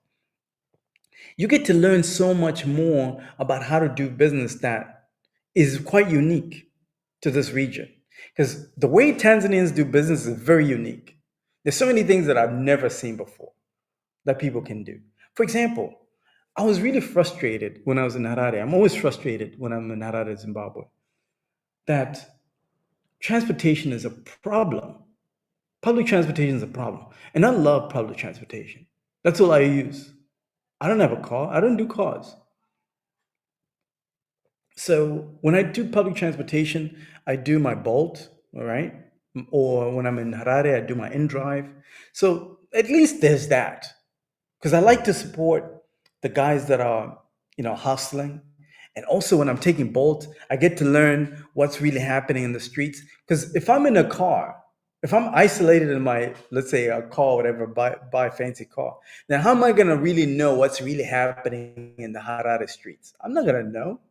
you get to learn so much more about how to do business that is quite unique to this region. Because the way Tanzanians do business is very unique. There's so many things that I've never seen before that people can do. For example, I was really frustrated when I was in Harare. I'm always frustrated when I'm in Harare, Zimbabwe, that transportation is a problem. Public transportation is a problem. And I love public transportation. That's all I use. I don't have a car. I don't do cars. So when I do public transportation, I do my Bolt, all right? Or when I'm in Harare, I do my InDrive. So at least there's that. Because I like to support the guys that are, hustling. And also when I'm taking Bolt, I get to learn what's really happening in the streets. Because if I'm in a car, if I'm isolated in my, let's say a car, whatever, buy a fancy car, then how am I gonna really know what's really happening in the Harare streets? I'm not gonna know.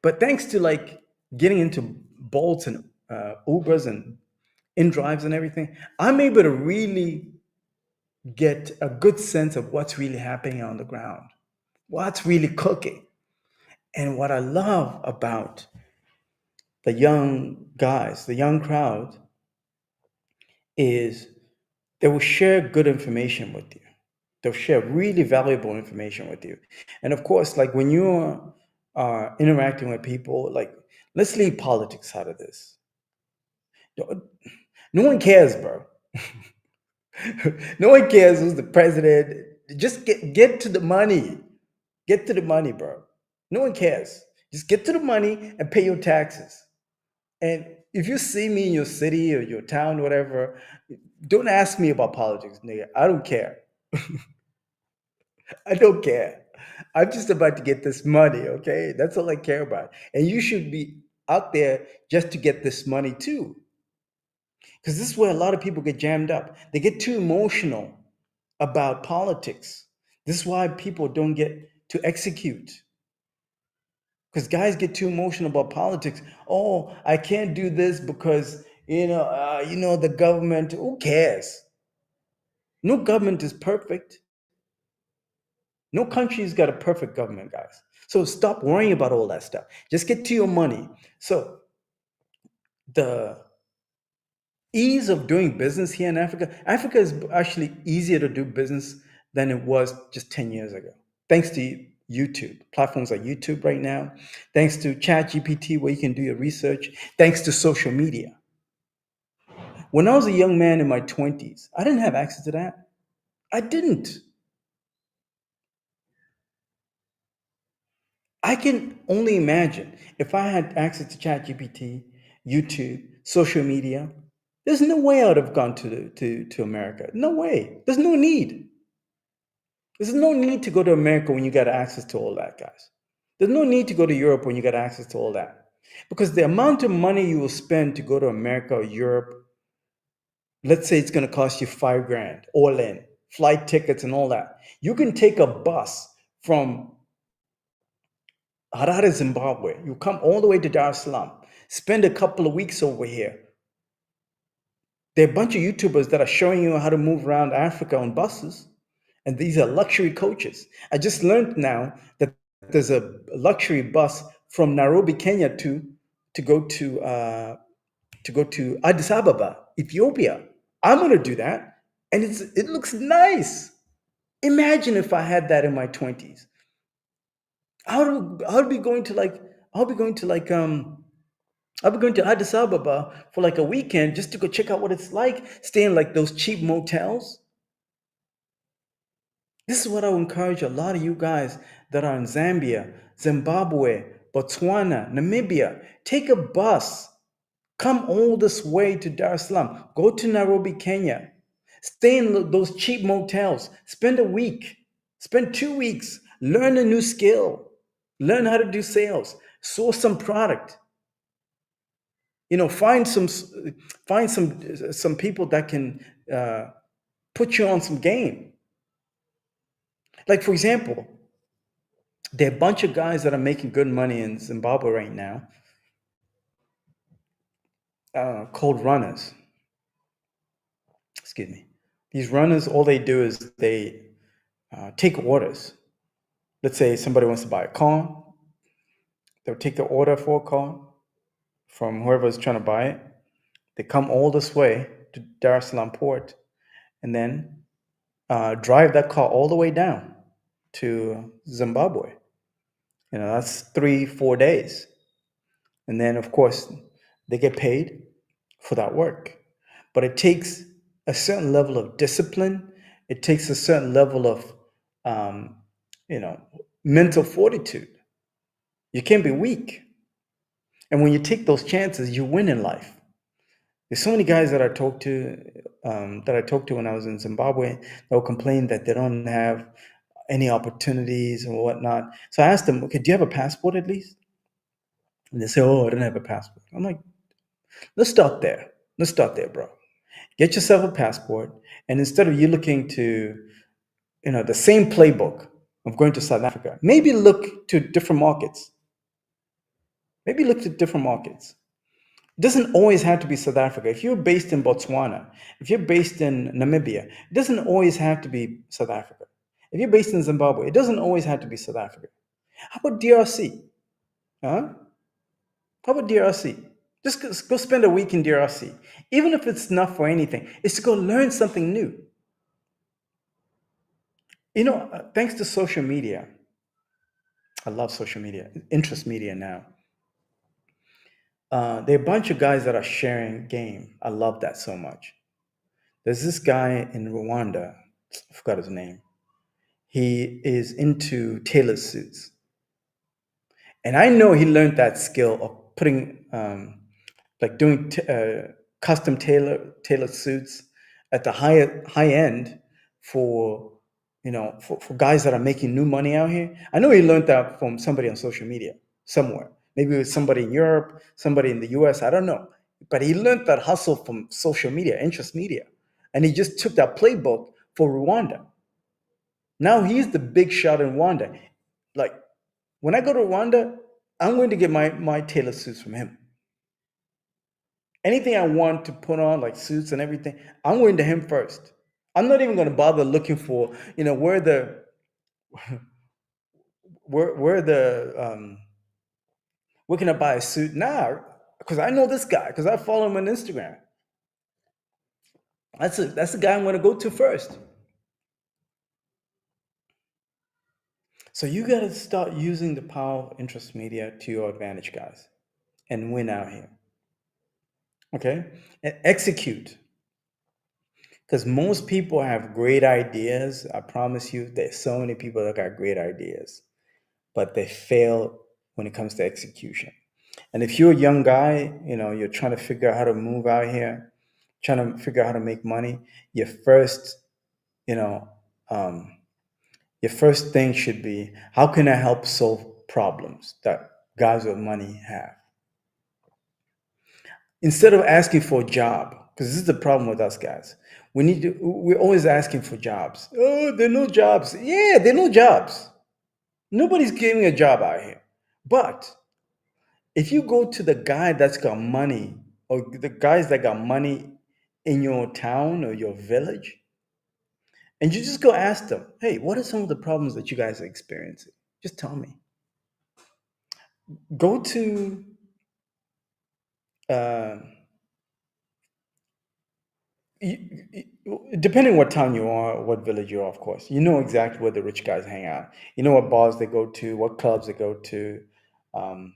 But thanks to like getting into Bolts and Ubers and InDrives and everything, I'm able to really get a good sense of what's really happening on the ground, what's really cooking. And what I love about the young guys, the young crowd, is they will share good information with you. They'll share really valuable information with you. And of course, like when you're interacting with people, like let's leave politics out of this. No one cares, bro. No one cares who's the president. Just get to the money. Get to the money, bro. No one cares. Just get to the money and pay your taxes. And if you see me in your city or your town, whatever, don't ask me about politics, nigga. I don't care. I don't care. I'm just about to get this money, okay? That's all I care about. And you should be out there just to get this money too. Because this is where a lot of people get jammed up. They get too emotional about politics. This is why people don't get to execute. Because guys get too emotional about politics. Oh, I can't do this because the government. Who cares? No government is perfect. No country's got a perfect government, guys. So stop worrying about all that stuff. Just get to your money. So the ease of doing business here in Africa, Africa is actually easier to do business than it was just 10 years ago. Thanks to YouTube, platforms like YouTube right now, thanks to ChatGPT, where you can do your research, thanks to social media. When I was a young man in my 20s, I didn't have access to that. I didn't. I can only imagine if I had access to ChatGPT, YouTube, social media. There's no way I would have gone to America. No way. There's no need. There's no need to go to America when you got access to all that, guys. There's no need to go to Europe when you got access to all that. Because the amount of money you will spend to go to America or Europe, let's say it's going to cost you $5,000 all in, flight tickets and all that. You can take a bus from Harare, Zimbabwe. You come all the way to Dar es Salaam, spend a couple of weeks over here. There are a bunch of YouTubers that are showing you how to move around Africa on buses, and these are luxury coaches. I just learned now that there's a luxury bus from Nairobi, Kenya, to go to Addis Ababa, Ethiopia. I'm going to do that, and it looks nice. Imagine if I had that in my 20s. I'll be going to like I'll be going to like I'll be going to Addis Ababa for like a weekend just to go check out what it's like, stay in like those cheap motels. This is what I would encourage a lot of you guys that are in Zambia, Zimbabwe, Botswana, Namibia. Take a bus. Come all this way to Dar es Salaam. Go to Nairobi, Kenya. Stay in those cheap motels. Spend a week. Spend 2 weeks. Learn a new skill. Learn how to do sales. Source some product. Find some people that can put you on some game. Like, for example, there are a bunch of guys that are making good money in Zimbabwe right now, called runners. Excuse me. These runners, all they do is they take orders. Let's say somebody wants to buy a car. They'll take the order for a car from whoever's trying to buy it. They come all this way to Dar es Salaam port and then drive that car all the way down to Zimbabwe. That's 3-4 days. And then, of course, they get paid for that work. But it takes a certain level of discipline. It takes a certain level of, mental fortitude. You can't be weak. And when you take those chances, you win in life. There's so many guys that I talked to when I was in Zimbabwe that will complain that they don't have any opportunities and whatnot. So I asked them, okay, do you have a passport at least? And they say, oh, I don't have a passport. I'm like, let's start there. Let's start there, bro. Get yourself a passport. And instead of you looking to, the same playbook of going to South Africa, maybe look to different markets. Maybe look to different markets. It doesn't always have to be South Africa. If you're based in Botswana, if you're based in Namibia, it doesn't always have to be South Africa. If you're based in Zimbabwe, it doesn't always have to be South Africa. How about DRC? Huh? How about DRC? Just go spend a week in DRC. Even if it's not for anything, it's to go learn something new. Thanks to social media, I love social media, interest media now. There are a bunch of guys that are sharing game. I love that so much. There's this guy in Rwanda, I forgot his name. He is into tailored suits. And I know he learned that skill of putting, doing custom tailored suits at the high end for, for guys that are making new money out here. I know he learned that from somebody on social media somewhere. Maybe it was somebody in Europe, somebody in the US, I don't know. But he learned that hustle from social media, interest media. And he just took that playbook for Rwanda. Now he's the big shot in Rwanda. Like, when I go to Rwanda, I'm going to get my tailored suits from him. Anything I want to put on, like suits and everything, I'm going to him first. I'm not even going to bother looking for, where the where can I buy a suit? Nah, because I know this guy, because I follow him on Instagram. That's the guy I'm going to go to first. So you got to start using the power of interest media to your advantage, guys, and win out here. Okay, and execute. Because most people have great ideas. I promise you, there's so many people that got great ideas, but they fail when it comes to execution. And if you're a young guy, you're trying to figure out how to move out here, trying to figure out how to make money, your first, you know, um, your first thing should be, how can I help solve problems that guys with money have? Instead of asking for a job, because this is the problem with us guys. We're always asking for jobs. Oh, there are no jobs. Yeah, there are no jobs. Nobody's giving a job out here. But if you go to the guy that's got money, or the guys that got money in your town or your village, and you just go ask them, hey, what are some of the problems that you guys are experiencing? Just tell me. Go to, uh, depending what town you are, what village you are, of course, you know exactly where the rich guys hang out. You know what bars they go to, what clubs they go to. Um,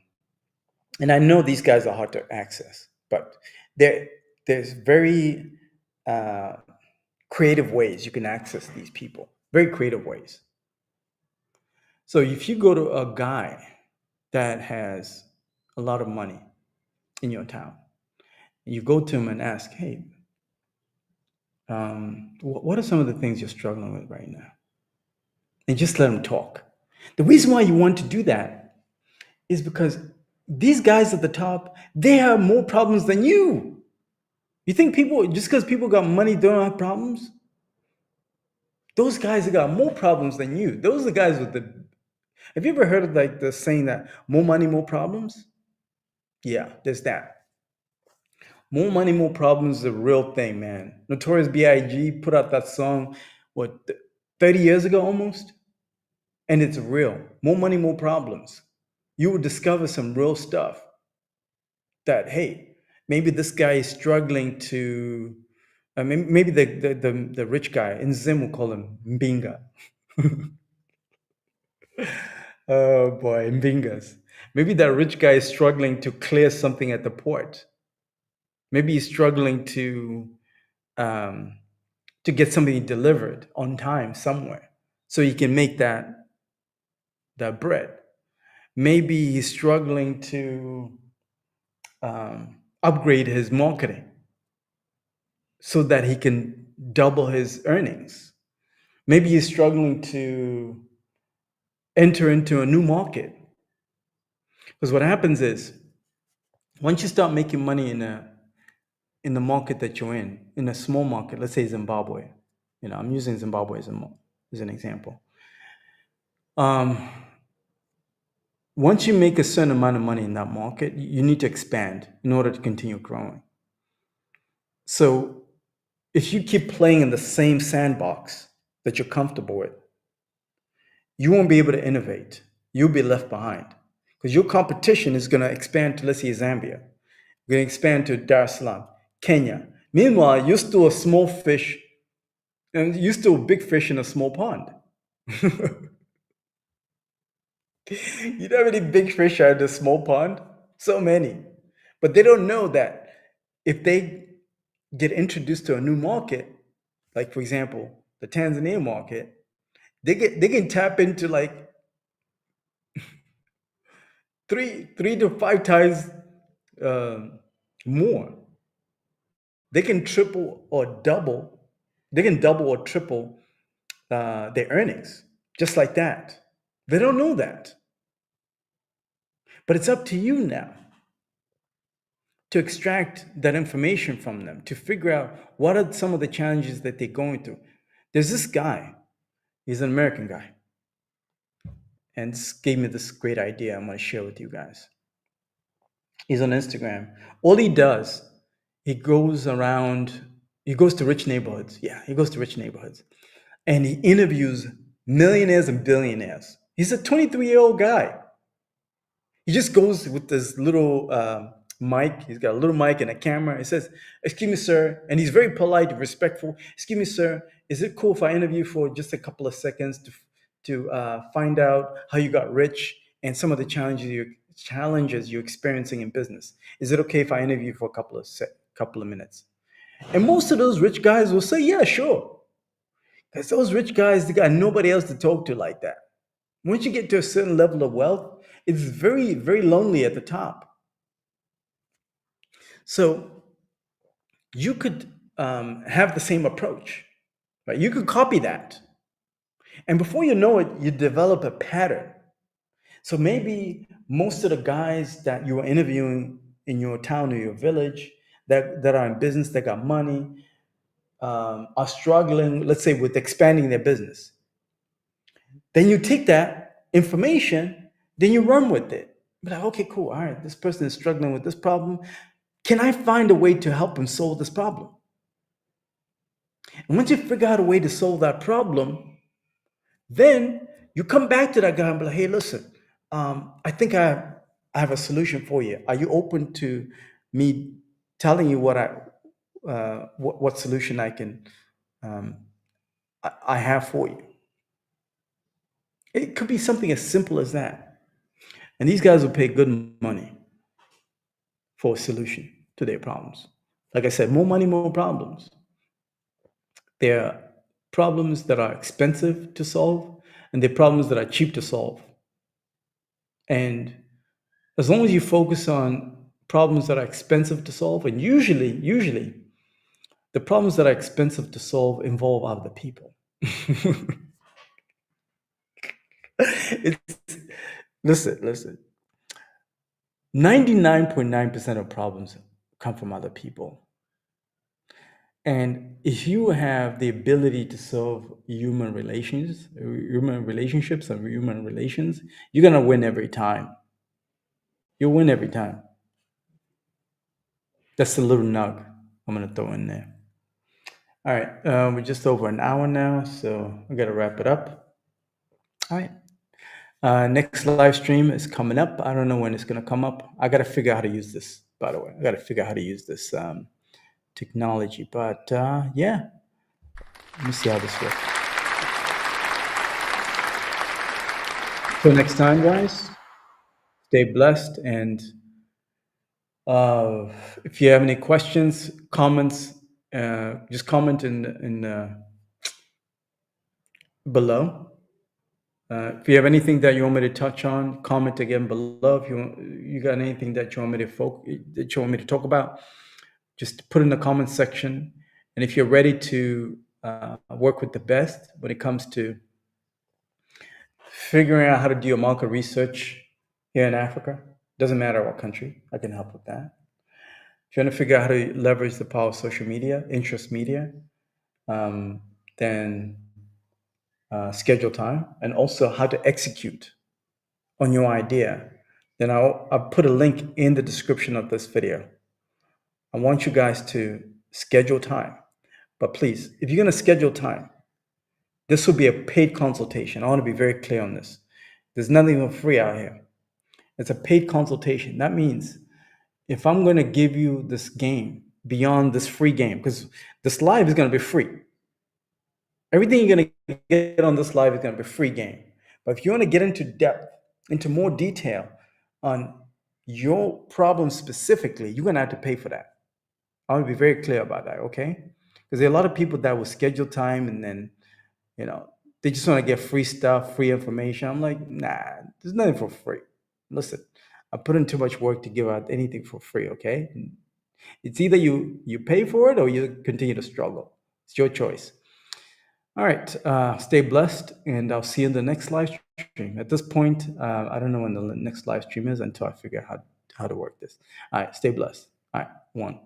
and I know these guys are hard to access, but there's very uh, creative ways you can access these people. Very creative ways. So if you go to a guy that has a lot of money in your town, you go to him and ask, hey, what are some of the things you're struggling with right now? And just let him talk. The reason why you want to do that is because these guys at the top, they have more problems than you. You think people, just because people got money, don't have problems? Those guys have got more problems than you. Those are the guys with the. Have you ever heard of like the saying that more money, more problems? Yeah, there's that. More money, more problems is a real thing, man. Notorious B.I.G. put out that song, 30 years ago almost? And it's real. More money, more problems. You will discover some real stuff that, hey, maybe this guy is struggling to, maybe the rich guy in Zim will call him Mbinga. Oh boy, Mbingas. Maybe that rich guy is struggling to clear something at the port. Maybe he's struggling um, to get something delivered on time somewhere, so he can make that bread. Maybe he's struggling to upgrade his marketing so that he can double his earnings. Maybe he's struggling to enter into a new market. Because what happens is, once you start making money in the market that you're in a small market, let's say Zimbabwe, I'm using Zimbabwe as an example. Once you make a certain amount of money in that market, you need to expand in order to continue growing. So if you keep playing in the same sandbox that you're comfortable with, you won't be able to innovate. You'll be left behind because your competition is going to expand to, let's say, Zambia. Going to expand to Dar es Salaam, Kenya. Meanwhile, you're still a small fish, and you're still a big fish in a small pond. You know how many big fish are in a small pond? So many. But they don't know that if they get introduced to a new market, like for example, the Tanzania market, they can tap into like three to five times more. They can triple or double. They can double or triple their earnings just like that. They don't know that, but it's up to you now to extract that information from them, to figure out what are some of the challenges that they're going through. There's this guy, he's an American guy, and this gave me this great idea I'm going to share with you guys. He's on Instagram. All he does, he goes around He goes to rich neighborhoods. Yeah, he goes to rich neighborhoods. And he interviews millionaires and billionaires. He's a 23-year-old guy. He just goes with this little mic. He's got a little mic and a camera. He says, "Excuse me, sir," and he's very polite and respectful. "Excuse me, sir. Is it cool if I interview for just a couple of seconds to find out how you got rich and some of the challenges you're experiencing in business? Is it okay if I interview for a couple of minutes?" And most of those rich guys will say, "Yeah, sure," because those rich guys, they got nobody else to talk to like that. Once you get to a certain level of wealth, it's very, very lonely at the top. So you could have the same approach, right? You could copy that. And before you know it, you develop a pattern. So maybe most of the guys that you are interviewing in your town or your village that are in business, that got money, are struggling, let's say, with expanding their business. Then you take that information, then you run with it. Be like, okay, cool. All right, this person is struggling with this problem. Can I find a way to help him solve this problem? And once you figure out a way to solve that problem, then you come back to that guy and be like, hey, listen, I think I have a solution for you. Are you open to me telling you what solution I have for you? It could be something as simple as that. And these guys will pay good money for a solution to their problems. Like I said, more money, more problems. There are problems that are expensive to solve, and there are problems that are cheap to solve. And as long as you focus on problems that are expensive to solve, and usually, the problems that are expensive to solve involve other people. It's, listen. 99.9% of problems come from other people. And if you have the ability to solve human relationships, and human relations, you're gonna win every time. You'll win every time. That's a little nug I'm gonna throw in there. All right, we're just over an hour now, so we gotta wrap it up. All right. Next live stream is coming up. I don't know when it's gonna come up. I gotta figure out how to use this, by the way. I gotta figure out how to use this technology. But yeah, let me see how this works. Till next time, guys, stay blessed. And if you have any questions, comments, just comment in below. If you have anything that you want me to touch on, comment again below. If you got anything that you want me to talk about, just put in the comment section. And if you're ready to work with the best when it comes to figuring out how to do your market research here in Africa, doesn't matter what country, I can help with that. If you want to figure out how to leverage the power of social media, interest media, then schedule time, and also how to execute on your idea, then I'll put a link in the description of this video. I want you guys to schedule time. But please, if you're going to schedule time, this will be a paid consultation. I want to be very clear on this. There's nothing for free out here. It's a paid consultation. That means if I'm going to give you this game beyond this free game, because this live is going to be free. Everything you're going to get on this live is going to be free game. But if you want to get into depth, into more detail on your problem specifically, you're going to have to pay for that. I want to be very clear about that, okay? Because there are a lot of people that will schedule time and then, they just want to get free stuff, free information. I'm like, nah, there's nothing for free. Listen, I put in too much work to give out anything for free, okay? It's either you pay for it or you continue to struggle. It's your choice. All right, stay blessed, and I'll see you in the next live stream. At this point, I don't know when the next live stream is until I figure out how to work this. All right, stay blessed. All right, one.